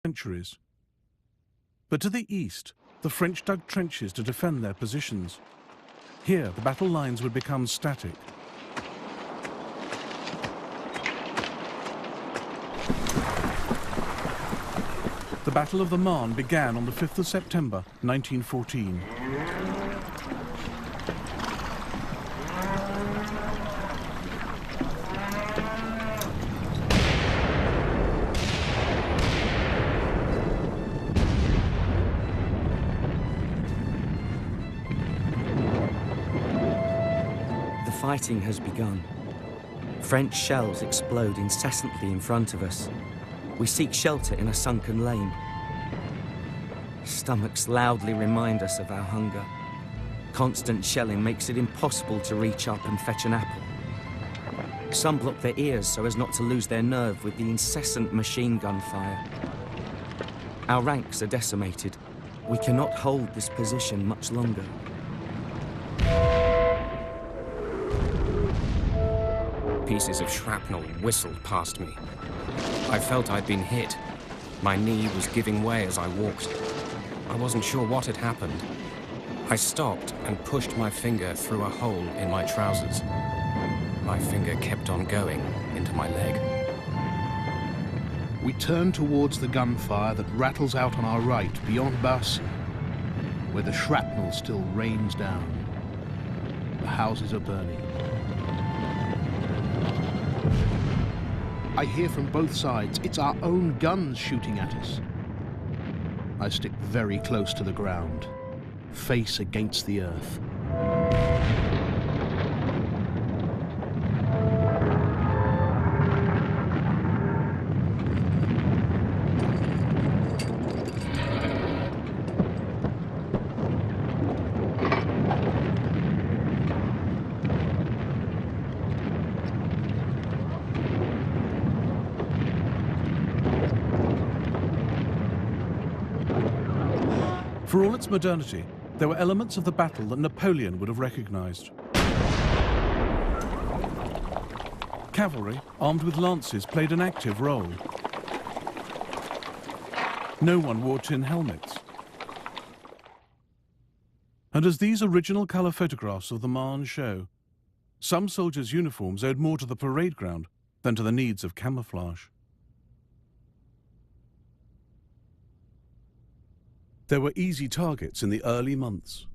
centuries. But to the east, the French dug trenches to defend their positions. Here, the battle lines would become static. The Battle of the Marne began on the 5th of September, 1914. The fighting has begun. French shells explode incessantly in front of us. We seek shelter in a sunken lane. Stomachs loudly remind us of our hunger. Constant shelling makes it impossible to reach up and fetch an apple. Some block their ears so as not to lose their nerve with the incessant machine gun fire. Our ranks are decimated. We cannot hold this position much longer. Pieces of shrapnel whistled past me. I felt I'd been hit. My knee was giving way as I walked. I wasn't sure what had happened. I stopped and pushed my finger through a hole in my trousers. My finger kept on going into my leg. We turn towards the gunfire that rattles out on our right, beyond Bassy, where the shrapnel still rains down. The houses are burning. I hear from both sides, it's our own guns shooting at us. I stick very close to the ground, face against the earth. For all its modernity, there were elements of the battle that Napoleon would have recognized. Cavalry, armed with lances, played an active role. No one wore tin helmets. And as these original colour photographs of the Marne show, some soldiers' uniforms owed more to the parade ground than to the needs of camouflage. There were easy targets in the early months.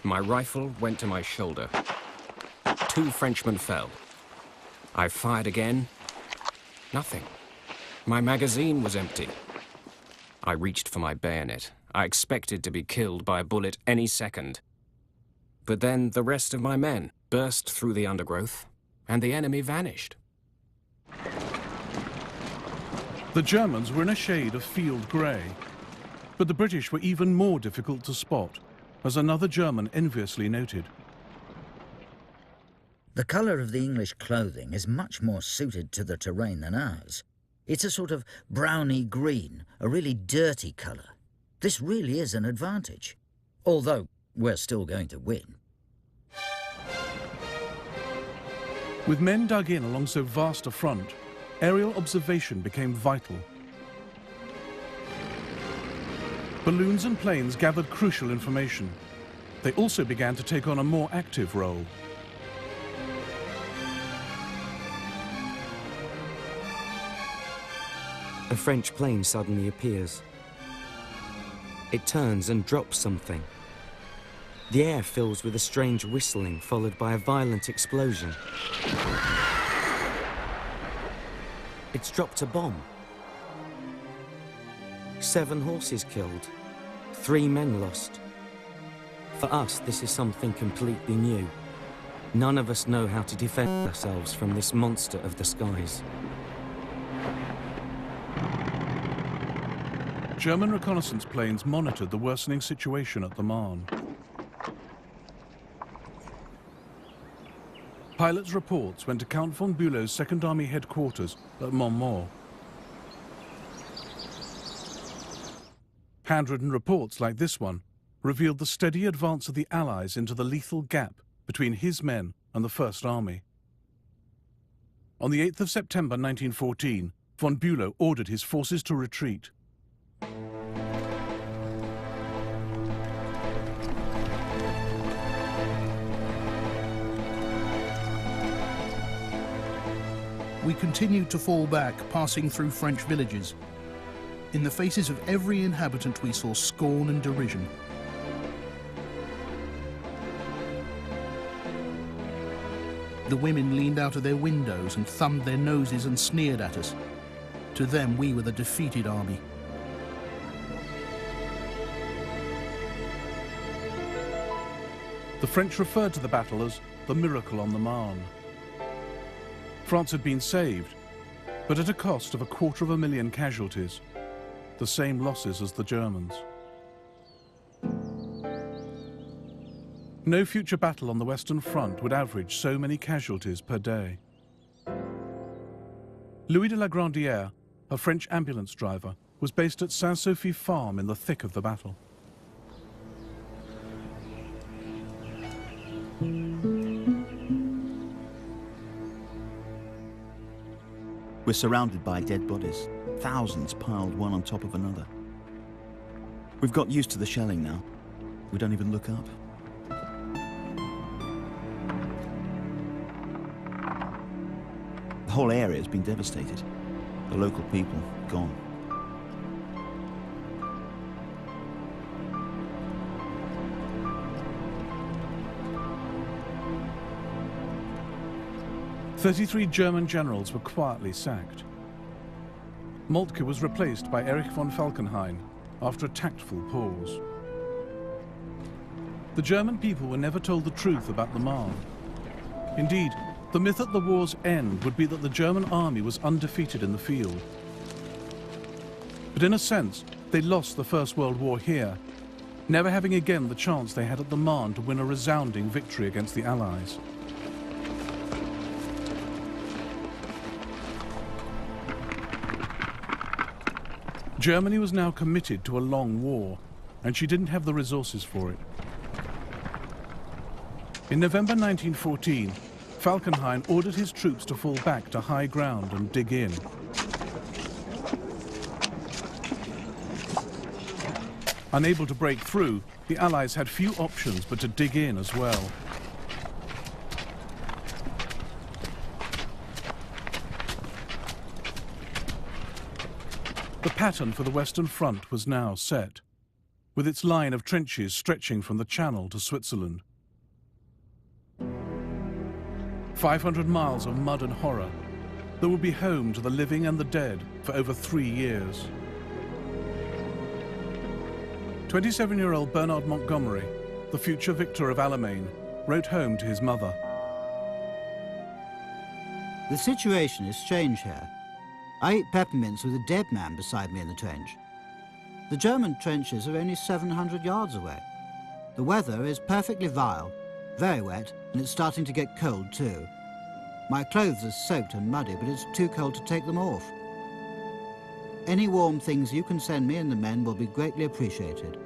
My rifle went to my shoulder. 2 Frenchmen fell. I fired again. Nothing. My magazine was empty. I reached for my bayonet. I expected to be killed by a bullet any second. But then the rest of my men burst through the undergrowth, and the enemy vanished. The Germans were in a shade of field grey, but the British were even more difficult to spot, as another German enviously noted. The colour of the English clothing is much more suited to the terrain than ours. It's a sort of browny green, a really dirty colour. This really is an advantage, although we're still going to win. With men dug in along so vast a front, aerial observation became vital. Balloons and planes gathered crucial information. They also began to take on a more active role. A French plane suddenly appears. It turns and drops something. The air fills with a strange whistling, followed by a violent explosion. It's dropped a bomb. 7 horses killed, 3 men lost. For us, this is something completely new. None of us know how to defend ourselves from this monster of the skies. German reconnaissance planes monitored the worsening situation at the Marne. Pilots' reports went to Count von Bülow's Second Army headquarters at Montmaur. Handwritten reports like this one revealed the steady advance of the Allies into the lethal gap between his men and the First Army. On the 8th of September 1914, Von Bülow ordered his forces to retreat. We continued to fall back, passing through French villages. In the faces of every inhabitant we saw scorn and derision. The women leaned out of their windows and thumbed their noses and sneered at us. To them, we were the defeated army. The French referred to the battle as the Miracle on the Marne. France had been saved, but at a cost of 250,000 casualties, the same losses as the Germans. No future battle on the Western Front would average so many casualties per day. Louis de la Grandière, a French ambulance driver, was based at Saint-Sophie Farm in the thick of the battle. We're surrounded by dead bodies, thousands piled one on top of another. We've got used to the shelling now. We don't even look up. The whole area has been devastated. The local people, gone. "33 German generals were quietly sacked. Moltke was replaced by Erich von Falkenhayn after a tactful pause. The German people were never told the truth about the Marne. Indeed, the myth at the war's end would be that the German army was undefeated in the field. But in a sense, they lost the First World War here, never having again the chance they had at the Marne to win a resounding victory against the Allies. Germany was now committed to a long war, and she didn't have the resources for it. In November 1914, Falkenhayn ordered his troops to fall back to high ground and dig in. Unable to break through, the Allies had few options but to dig in as well. The pattern for the Western Front was now set, with its line of trenches stretching from the Channel to Switzerland. 500 miles of mud and horror that would be home to the living and the dead for over 3 years. 27-year-old Bernard Montgomery, the future victor of Alamein, wrote home to his mother. The situation is strange here. I eat peppermints with a dead man beside me in the trench. The German trenches are only 700 yards away. The weather is perfectly vile, very wet, and it's starting to get cold too. My clothes are soaked and muddy, but it's too cold to take them off. Any warm things you can send me and the men will be greatly appreciated.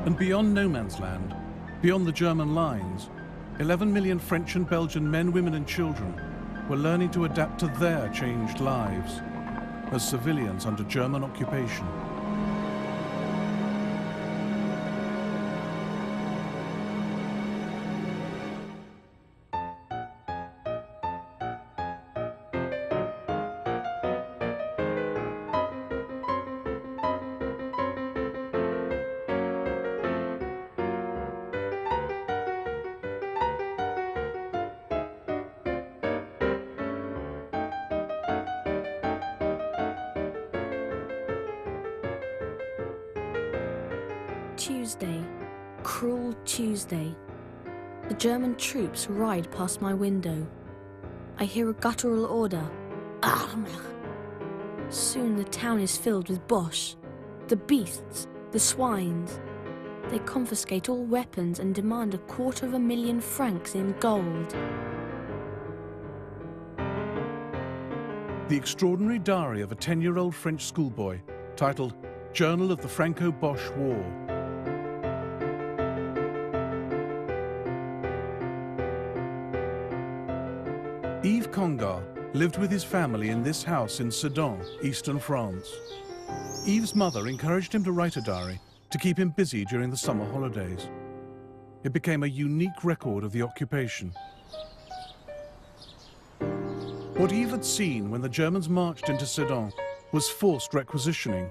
And beyond no man's land, beyond the German lines, 11 million French and Belgian men, women and children were learning to adapt to their changed lives as civilians under German occupation. Tuesday, cruel Tuesday. The German troops ride past my window. I hear a guttural order, Arme! Soon the town is filled with Boche, the beasts, the swines. They confiscate all weapons and demand 250,000 francs in gold. The extraordinary diary of a 10-year-old French schoolboy, titled Journal of the Franco-Bosch War. Yves Congar lived with his family in this house in Sedan, eastern France. Yves' mother encouraged him to write a diary to keep him busy during the summer holidays. It became a unique record of the occupation. What Yves had seen when the Germans marched into Sedan was forced requisitioning.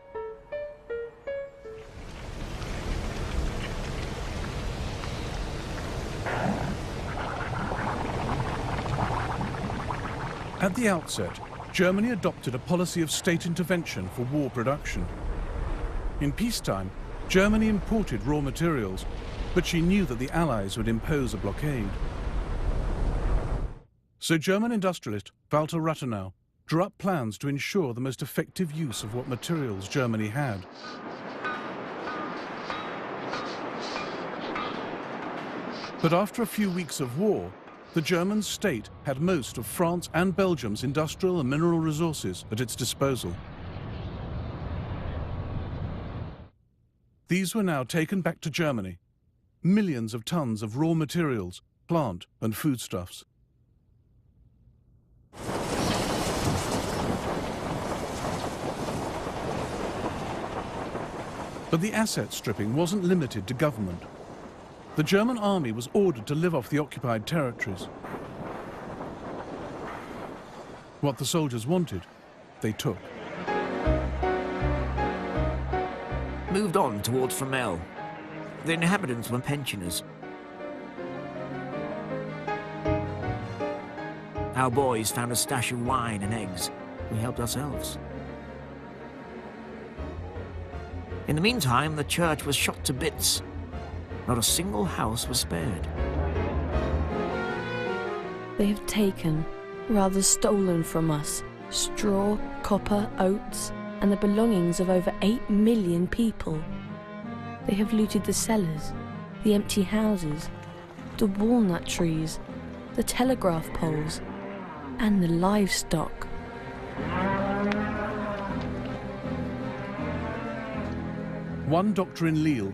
At the outset, Germany adopted a policy of state intervention for war production. In peacetime, Germany imported raw materials, but she knew that the Allies would impose a blockade. So German industrialist Walter Rathenau drew up plans to ensure the most effective use of what materials Germany had. But after a few weeks of war, the German state had most of France and Belgium's industrial and mineral resources at its disposal. These were now taken back to Germany. Millions of tons of raw materials, plant and foodstuffs. But the asset stripping wasn't limited to government. The German army was ordered to live off the occupied territories. What the soldiers wanted, they took. Moved on towards Fromelles. The inhabitants were pensioners. Our boys found a stash of wine and eggs. We helped ourselves. In the meantime, the church was shot to bits. Not a single house was spared. They have taken, rather stolen from us, straw, copper, oats, and the belongings of over 8 million people. They have looted the cellars, the empty houses, the walnut trees, the telegraph poles, and the livestock. One doctor in Lille